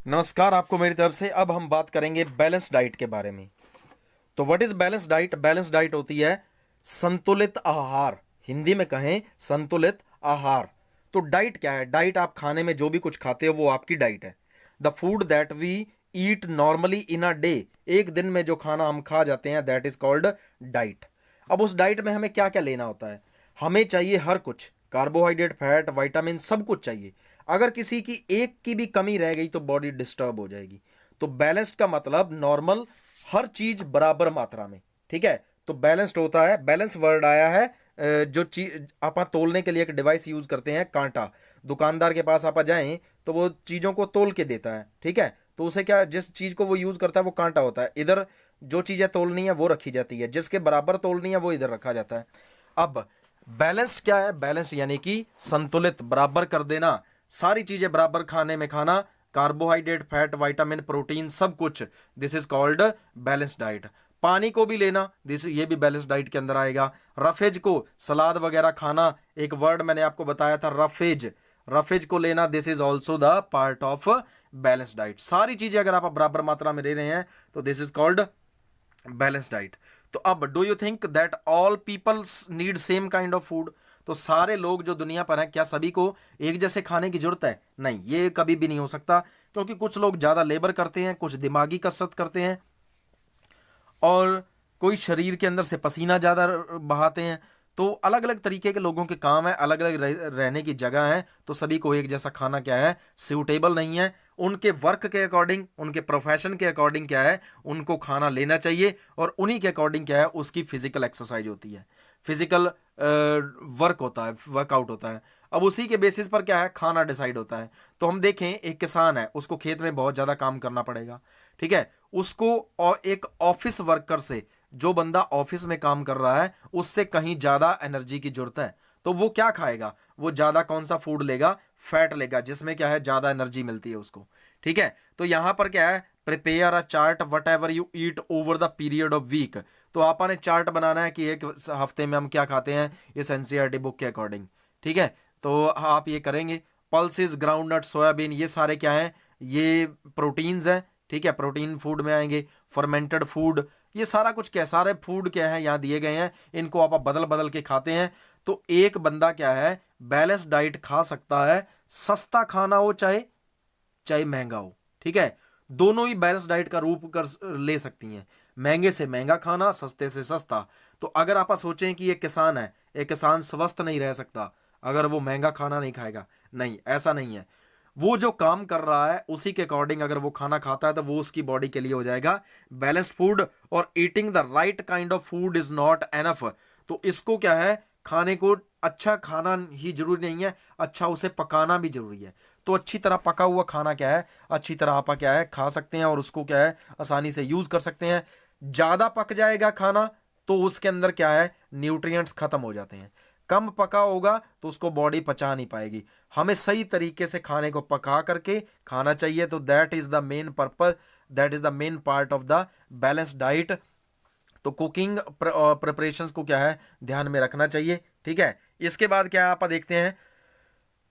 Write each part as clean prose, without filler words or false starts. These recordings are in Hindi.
नमस्कार, आपको मेरी तरफ से। अब हम बात करेंगे बैलेंस डाइट के बारे में। तो what is balance diet? Balance diet होती है संतुलित आहार। हिंदी में कहें संतुलित आहार। तो डाइट क्या है? डाइट आप खाने में जो भी कुछ खाते हो वो आपकी डाइट है। The food that we eat normally in a day, एक दिन में जो खाना हम खा जाते हैं, दैट इज कॉल्ड डाइट। अब उस डाइट में हमें क्या क्या लेना होता है? हमें चाहिए हर कुछ, कार्बोहाइड्रेट, फैट, विटामिन, सब कुछ चाहिए। अगर किसी की एक की भी कमी रह गई तो बॉडी डिस्टर्ब हो जाएगी। तो बैलेंस्ड का मतलब नॉर्मल, हर चीज बराबर मात्रा में। ठीक है, तो बैलेंस्ड होता है। बैलेंस वर्ड आया है जो चीज आप तोलने के लिए एक डिवाइस यूज करते हैं, कांटा। दुकानदार के पास आप जाएं तो वो चीजों को तोल के देता है। ठीक है, तो उसे क्या, जिस चीज को वो यूज करता है वो कांटा होता है। इधर जो चीजें तोलनी है वो रखी जाती है, जिसके बराबर तोलनी है वो इधर रखा जाता है। अब बैलेंस्ड क्या है? बैलेंस्ड यानी कि संतुलित, बराबर कर देना, सारी चीजें बराबर खाने में खाना, कार्बोहाइड्रेट, फैट, विटामिन, प्रोटीन, सब कुछ। This is called balance diet. पानी को भी लेना, दिस ये भी बैलेंस डाइट के अंदर आएगा। रफेज को, सलाद वगैरह खाना, एक वर्ड मैंने आपको बताया था रफेज, रफेज को लेना, this is also the part of balance diet. सारी चीजें अगर आप बराबर मात्रा में ले रहे हैं तो this is called balance diet. तो अब do you think that all peoples need same kind of food? तो सारे लोग जो दुनिया पर हैं, क्या सभी को एक जैसे खाने की जरूरत है? नहीं, ये कभी भी नहीं हो सकता, क्योंकि कुछ लोग ज्यादा लेबर करते हैं, कुछ दिमागी कसरत करते हैं, और कोई शरीर के अंदर से पसीना ज्यादा बहाते हैं। तो अलग अलग तरीके के लोगों के काम है, अलग अलग रहने की जगह है, तो सभी को एक जैसा खाना क्या है, सूटेबल नहीं है। उनके वर्क के अकॉर्डिंग, उनके प्रोफेशन के अकॉर्डिंग क्या है, उनको खाना लेना चाहिए, और उन्हीं के अकॉर्डिंग क्या है, उसकी फिजिकल एक्सरसाइज होती है, फिजिकल वर्क होता है, वर्कआउट होता है। अब उसी के बेसिस पर क्या है, खाना डिसाइड होता है। तो हम देखें, एक किसान है, उसको खेत में बहुत ज्यादा काम करना पड़ेगा। ठीक है, उसको और एक ऑफिस वर्कर से, जो बंदा ऑफिस में काम कर रहा है, उससे कहीं ज्यादा एनर्जी की जरूरत है। तो वो क्या खाएगा? वो ज्यादा कौन सा फूड लेगा? फैट लेगा, जिसमें क्या है, ज्यादा एनर्जी मिलती है उसको। ठीक है, तो यहां पर क्या है, prepare a chart whatever you eat over the period of week. तो आपने चार्ट बनाना है कि एक हफ्ते में हम क्या खाते हैं, इस एनसीईआरटी बुक के अकॉर्डिंग। ठीक है, तो आप ये करेंगे। पल्सेस, ग्राउंडनट, सोयाबीन, ये सारे क्या हैं, ये प्रोटीन्स हैं। ठीक है, प्रोटीन फूड में आएंगे। फर्मेंटेड फूड, ये सारा कुछ क्या है, सारे फूड क्या है यहाँ दिए गए हैं, इनको आप बदल बदल के खाते हैं। तो एक बंदा क्या है, बैलेंस डाइट खा सकता है, सस्ता खाना हो चाहे चाहे महंगा हो। ठीक है, दोनों ही बैलेंस डाइट का रूप कर ले सकती हैं, महंगे से महंगा खाना, सस्ते से सस्ता। तो अगर आप सोचें कि एक किसान है, एक किसान स्वस्थ नहीं रह सकता अगर वो महंगा खाना नहीं खाएगा, नहीं, ऐसा नहीं है। वो जो काम कर रहा है उसी के अकॉर्डिंग अगर वो खाना खाता है तो वो उसकी बॉडी के लिए हो जाएगा बैलेंस्ड फूड। और eating the right kind of food is not enough. तो इसको क्या है, खाने को अच्छा खाना ही जरूरी नहीं है, अच्छा उसे पकाना भी जरूरी है। तो अच्छी तरह पका हुआ खाना क्या है, अच्छी तरह आप क्या है खा सकते हैं, और उसको क्या है आसानी से यूज कर सकते हैं। ज्यादा पक जाएगा खाना तो उसके अंदर क्या है, न्यूट्रिएंट्स खत्म हो जाते हैं। कम पका होगा तो उसको बॉडी पचा नहीं पाएगी। हमें सही तरीके से खाने को पका करके खाना चाहिए। तो that is the main purpose, that is the main part of the balance diet. तो कुकिंग प्रिपरेशंस को क्या है, ध्यान में रखना चाहिए। ठीक है, इसके बाद क्या है, आप देखते हैं।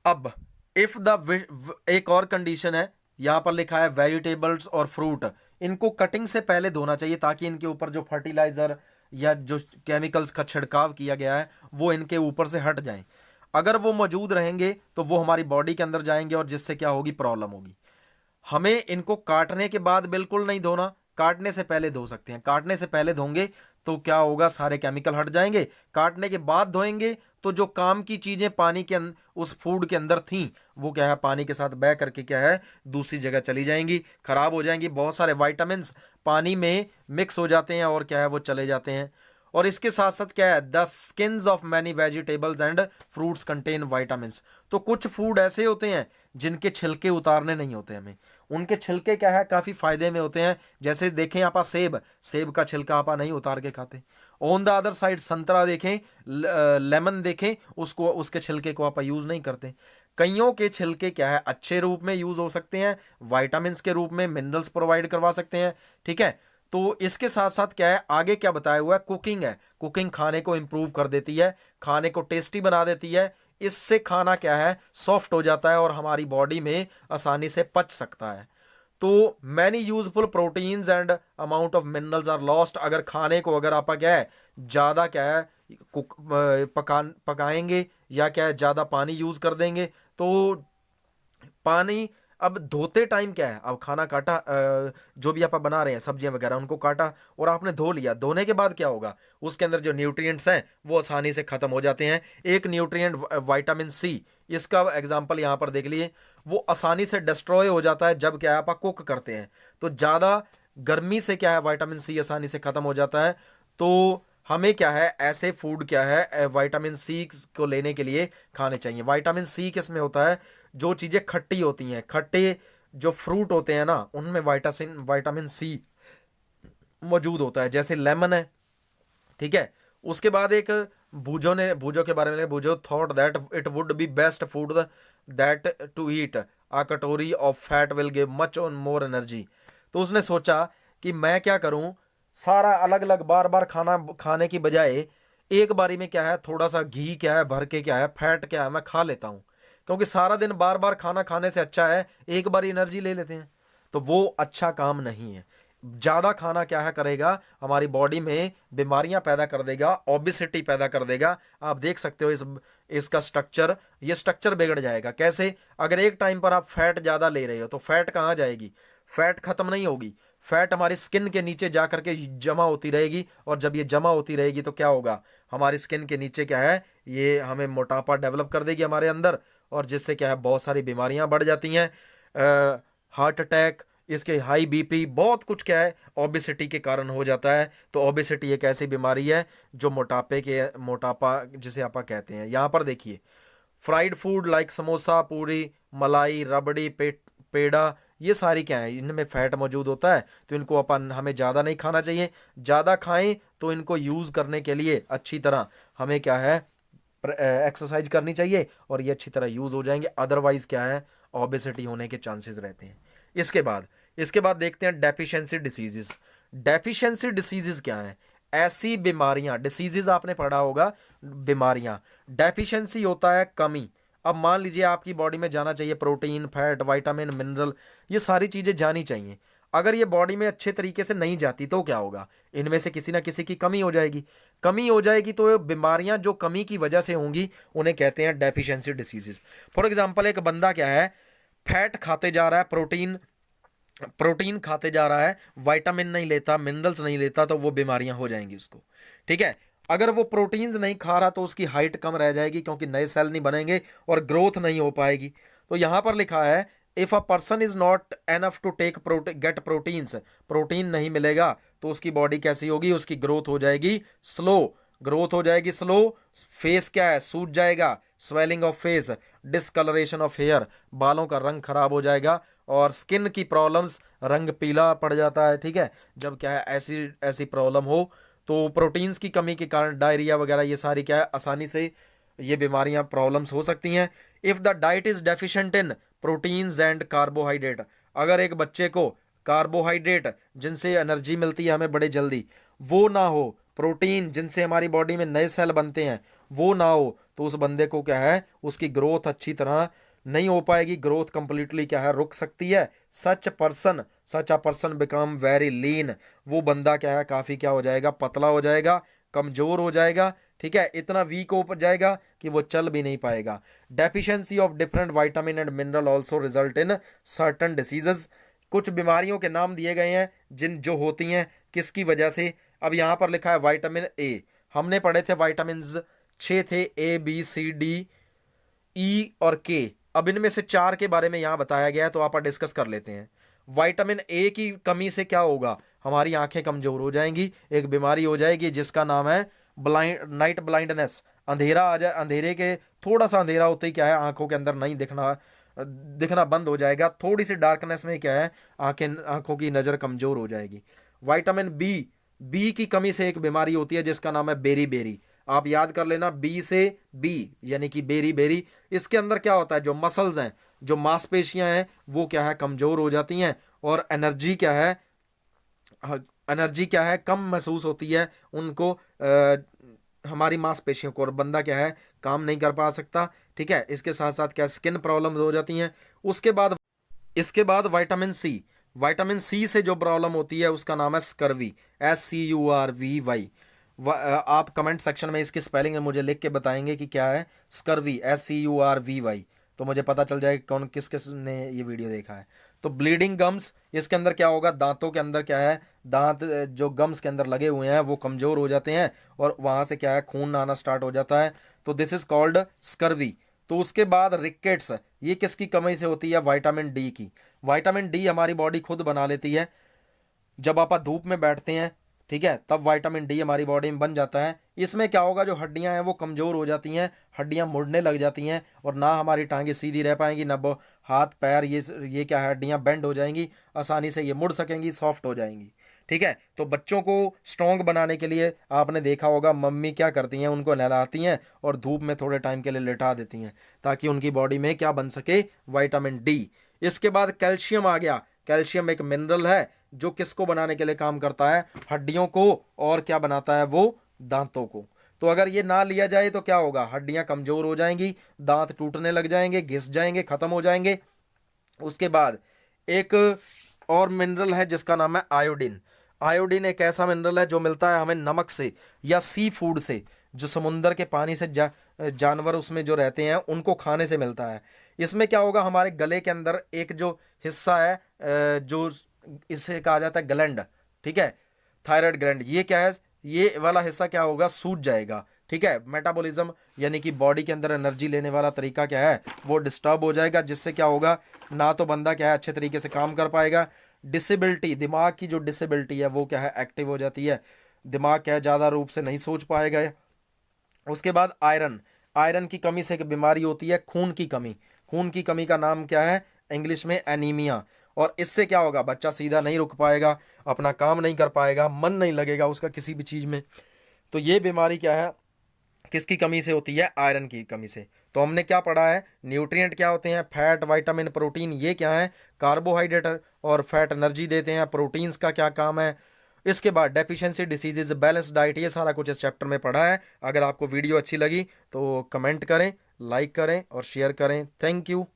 अब इफ द एक और कंडीशन है, यहां पर लिखा है वेजिटेबल्स और फ्रूट, इनको कटिंग से पहले धोना चाहिए, ताकि इनके ऊपर जो फर्टिलाइजर या जो केमिकल्स का छिड़काव किया गया है वो इनके ऊपर से हट जाएं। अगर वो मौजूद रहेंगे तो वो हमारी बॉडी के अंदर जाएंगे, और जिससे क्या होगी, प्रॉब्लम होगी। हमें इनको काटने के बाद बिल्कुल नहीं धोना, काटने से पहले धो सकते हैं। काटने से पहले धोंगे तो क्या होगा, सारे केमिकल हट जाएंगे। काटने के बाद धोएंगे तो जो काम की चीजें पानी के उस फूड के अंदर थी, वो क्या है, पानी के साथ बह करके क्या है, दूसरी जगह चली जाएंगी, खराब हो जाएंगी। बहुत सारे वाइटामिन पानी में मिक्स हो जाते हैं और क्या है, वो चले जाते हैं। और इसके साथ साथ क्या है, the skins of many vegetables and fruits contain vitamin. तो कुछ फूड ऐसे होते हैं जिनके छिलके उतारने नहीं होते हमें, उनके छिलके क्या है, काफी फायदे में होते हैं। जैसे देखें आप सेब, सेब का छिलका आप नहीं उतार के खाते। ऑन द अदर साइड संतरा देखें, लेमन देखें, उसको, उसके छिलके को आप यूज नहीं करते। कईयों के छिलके क्या है, अच्छे रूप में यूज हो सकते हैं, वाइटामिन के रूप में, मिनरल्स प्रोवाइड करवा सकते हैं। ठीक है, तो इसके साथ साथ क्या है, आगे क्या बताया हुआ है, कुकिंग है। कुकिंग खाने को इंप्रूव कर देती है, खाने को टेस्टी बना देती है। इससे खाना क्या है, सॉफ्ट हो जाता है और हमारी बॉडी में आसानी से पच सकता है। तो many useful proteins and amount of minerals are lost. अगर खाने को अगर आप क्या है ज़्यादा क्या है पकाएंगे या क्या है ज़्यादा पानी यूज़ कर देंगे, तो पानी अब धोते टाइम क्या है, अब खाना काटा जो भी आप बना रहे हैं सब्जियां वगैरह उनको काटा और आपने धो लिया, धोने के बाद क्या होगा उसके अंदर जो न्यूट्रिएंट्स हैं वो आसानी से खत्म हो जाते हैं। एक न्यूट्रिएंट विटामिन सी, इसका एग्जांपल यहाँ पर देख लिए, वो आसानी से डिस्ट्रॉय हो जाता है जब क्या है आप कुक करते हैं, तो ज़्यादा गर्मी से क्या है विटामिन सी आसानी से खत्म हो जाता है। तो हमें क्या है ऐसे फूड क्या है विटामिन सी को लेने के लिए खाने चाहिए। विटामिन सी किस में होता है, जो चीज़ें खट्टी होती हैं, खट्टे जो फ्रूट होते हैं ना उनमें विटामिन सी मौजूद होता है, जैसे लेमन है, ठीक है। उसके बाद एक भूजो के बारे में, Bhujo thought that it would be best food that to eat a katori of fat will give much on more energy. तो उसने सोचा कि मैं क्या करूं, सारा अलग अलग बार बार खाना खाने की बजाय एक बारी में क्या है थोड़ा सा घी क्या है भर के क्या है फैट क्या है मैं खा लेता हूं, क्योंकि सारा दिन बार बार खाना खाने से अच्छा है एक बार एनर्जी ले लेते हैं, तो वो अच्छा काम नहीं है। ज़्यादा खाना क्या है करेगा हमारी बॉडी में बीमारियां पैदा कर देगा, ओबेसिटी पैदा कर देगा। आप देख सकते हो इसका स्ट्रक्चर, ये स्ट्रक्चर बिगड़ जाएगा। कैसे, अगर एक टाइम पर आप फैट ज़्यादा ले रहे हो तो फैट कहाँ जाएगी, फैट खत्म नहीं होगी, फैट हमारी स्किन के नीचे जा करके जमा होती रहेगी, और जब ये जमा होती रहेगी तो क्या होगा, हमारी स्किन के नीचे क्या है ये हमें मोटापा डेवलप कर देगी हमारे अंदर, और जिससे क्या है बहुत सारी बीमारियां बढ़ जाती हैं, हार्ट अटैक, इसके हाई बीपी, बहुत कुछ क्या है ओबेसिटी के कारण हो जाता है। तो ओबेसिटी एक ऐसी बीमारी है जो मोटापा जिसे आप कहते हैं। यहाँ पर देखिए फ्राइड फूड लाइक समोसा, पूरी, मलाई, रबड़ी, पेड़ा, ये सारी क्या है इनमें फैट मौजूद होता है, तो इनको हमें ज़्यादा नहीं खाना चाहिए। ज़्यादा खाएं तो इनको यूज़ करने के लिए अच्छी तरह हमें क्या है एक्सरसाइज करनी चाहिए, और ये अच्छी तरह यूज़ हो जाएंगे, अदरवाइज क्या है ओबेसिटी होने के चांसेस रहते हैं। इसके बाद देखते हैं डेफिशिएंसी डिसीजेस। डेफिशिएंसी डिसीजेस क्या है, ऐसी बीमारियां, डिसीजेस आपने पढ़ा होगा बीमारियां, डेफिशिएंसी होता है कमी। अब मान लीजिए आपकी बॉडी में जाना चाहिए प्रोटीन, फैट, विटामिन, मिनरल, ये सारी चीजें जानी चाहिए, अगर ये बॉडी में अच्छे तरीके से नहीं जाती तो क्या होगा, इनमें से किसी ना किसी की कमी हो जाएगी। कमी हो जाएगी तो बीमारियां जो कमी की वजह से होंगी उन्हें कहते हैं डेफिशिएंसी डिसीजेस। फॉर एग्जांपल एक बंदा क्या है फैट खाते जा रहा है, प्रोटीन खाते जा रहा है, विटामिन नहीं लेता, मिनरल्स नहीं लेता, तो वो बीमारियां हो जाएंगी उसको, ठीक है। अगर वो प्रोटीन्स नहीं खा रहा तो उसकी हाइट कम रह जाएगी, क्योंकि नए सेल नहीं बनेंगे और ग्रोथ नहीं हो पाएगी। तो यहां पर लिखा है if a person is not enough to take get proteins, protein नहीं मिलेगा तो उसकी बॉडी कैसी होगी, उसकी ग्रोथ हो जाएगी स्लो, ग्रोथ हो जाएगी स्लो, फेस क्या है सूज जाएगा, swelling of face, discoloration of hair, बालों का रंग खराब हो जाएगा, और स्किन की प्रॉब्लम्स, रंग पीला पड़ जाता है, ठीक है। जब क्या है ऐसी ऐसी प्रॉब्लम हो तो प्रोटीन्स की कमी के कारण डायरिया वगैरह ये सारी क्या है आसानी से ये बीमारियां प्रॉब्लम्स हो सकती हैं। If the diet is deficient in proteins and carbohydrate, अगर एक बच्चे को कार्बोहाइड्रेट जिनसे एनर्जी मिलती है हमें बड़े जल्दी वो ना हो, प्रोटीन जिनसे हमारी बॉडी में नए सेल बनते हैं वो ना हो, तो उस बंदे को क्या है उसकी ग्रोथ अच्छी तरह नहीं हो पाएगी, ग्रोथ कंप्लीटली क्या है रुक सकती है। Such a person become very lean, वो बंदा क्या है काफी क्या हो जाएगा पतला हो जाएगा, कमजोर हो जाएगा, ठीक है, इतना वीक हो जाएगा कि वो चल भी नहीं पाएगा। Deficiency of different vitamin and mineral also result in certain diseases, कुछ बीमारियों के नाम दिए गए हैं जिन जो होती हैं किसकी वजह से। अब यहाँ पर लिखा है विटामिन ए, हमने पढ़े थे विटामिन 6 थे, A B C D E और के, अब इनमें से 4 के बारे में यहाँ बताया गया है तो आप डिस्कस कर लेते हैं। विटामिन ए की कमी से क्या होगा, हमारी आंखें कमजोर हो जाएंगी, एक बीमारी हो जाएगी जिसका नाम है नाइट ब्लाइंडनेस, अंधेरा आ जाए, अंधेरे के थोड़ा सा अंधेरा होते ही क्या है आंखों के अंदर नहीं दिखना बंद हो जाएगा, थोड़ी सी डार्कनेस में क्या है आंखों की नज़र कमजोर हो जाएगी। विटामिन बी की कमी से एक बीमारी होती है जिसका नाम है बेरी, आप याद कर लेना, बी से बी यानी कि बेरी। इसके अंदर क्या होता है जो मसल्स हैं, जो मांसपेशियां हैं वो क्या है कमजोर हो जाती हैं, और एनर्जी क्या है कम महसूस होती है उनको, हमारी मांसपेशियों को, और बंदा क्या है काम नहीं कर पा सकता, ठीक है। इसके साथ साथ क्या स्किन प्रॉब्लम्स हो जाती हैं। इसके बाद विटामिन सी से जो प्रॉब्लम होती है उसका नाम है स्कर्वी, SCURVY। आप कमेंट सेक्शन में इसकी स्पेलिंग मुझे लिख के बताएंगे कि क्या है स्कर्वी, SCURVY, तो मुझे पता चल जाएगा कौन किस किस ने ये वीडियो देखा है। तो ब्लीडिंग गम्स, इसके अंदर क्या होगा, दांतों के अंदर क्या है, दांत जो गम्स के अंदर लगे हुए हैं वो कमज़ोर हो जाते हैं और वहाँ से क्या है खून आना स्टार्ट हो जाता है, तो दिस इज़ कॉल्ड स्कर्वी। तो उसके बाद रिकेट्स, ये किसकी कमी से होती है, विटामिन डी की। विटामिन डी हमारी बॉडी खुद बना लेती है, जब आप धूप में बैठते हैं, ठीक है, तब विटामिन डी हमारी बॉडी में बन जाता है। इसमें क्या होगा, जो हड्डियां हैं वो कमज़ोर हो जाती हैं, हड्डियां मुड़ने लग जाती हैं और ना हमारी टांगें सीधी रह पाएंगी, ना हाथ पैर ये क्या है, हड्डियां बेंड हो जाएंगी, आसानी से ये मुड़ सकेंगी, सॉफ्ट हो जाएंगी, ठीक है। तो बच्चों को स्ट्रॉन्ग बनाने के लिए आपने देखा होगा मम्मी क्या करती हैं, उनको नहलाती हैं और धूप में थोड़े टाइम के लिए लेटा देती हैं ताकि उनकी बॉडी में क्या बन सके, विटामिन डी। इसके बाद कैल्शियम आ गया। कैल्शियम एक मिनरल है जो किसको बनाने के लिए काम करता है, हड्डियों को, और क्या बनाता है वो, दांतों को। तो अगर ये ना लिया जाए तो क्या होगा, हड्डियां कमजोर हो जाएंगी, दांत टूटने लग जाएंगे, घिस जाएंगे, खत्म हो जाएंगे। उसके बाद एक और मिनरल है जिसका नाम है आयोडीन। आयोडीन एक ऐसा मिनरल है जो मिलता है हमें नमक से या सी फूड से, जो समुंदर के पानी से जानवर उसमें जो रहते हैं उनको खाने से मिलता है। इसमें क्या होगा, हमारे गले के अंदर एक जो हिस्सा है जो इसे कहा जाता है ग्लैंड, ठीक है, थायराइड ग्लैंड, ये क्या है, ये वाला हिस्सा क्या होगा, सूज जाएगा, ठीक है। मेटाबॉलिज्म यानी कि बॉडी के अंदर एनर्जी लेने वाला तरीका क्या है वो डिस्टर्ब हो जाएगा, जिससे क्या होगा, ना तो बंदा क्या है अच्छे तरीके से काम कर पाएगा। डिसेबिलिटी, दिमाग की जो डिसेबिलिटी है वो क्या है, एक्टिव हो जाती है, दिमाग क्या है ज़्यादा रूप से नहीं सोच पाएगा। उसके बाद आयरन, आयरन की कमी से एक बीमारी होती है खून की कमी। खून की कमी का नाम क्या है, इंग्लिश में एनीमिया। और इससे क्या होगा, बच्चा सीधा नहीं रुक पाएगा, अपना काम नहीं कर पाएगा, मन नहीं लगेगा उसका किसी भी चीज़ में। तो ये बीमारी क्या है, किसकी कमी से होती है, आयरन की कमी से। तो हमने क्या पढ़ा है, न्यूट्रिएंट क्या होते हैं, फैट, विटामिन, प्रोटीन, ये क्या है, कार्बोहाइड्रेट और फैट एनर्जी देते हैं, प्रोटीन्स का क्या काम है। इसके बाद डेफिशिएंसी डिसीजेज, बैलेंस डाइट, ये सारा कुछ इस चैप्टर में पढ़ा है। अगर आपको वीडियो अच्छी लगी तो कमेंट करें, लाइक करें और शेयर करें। Thank you.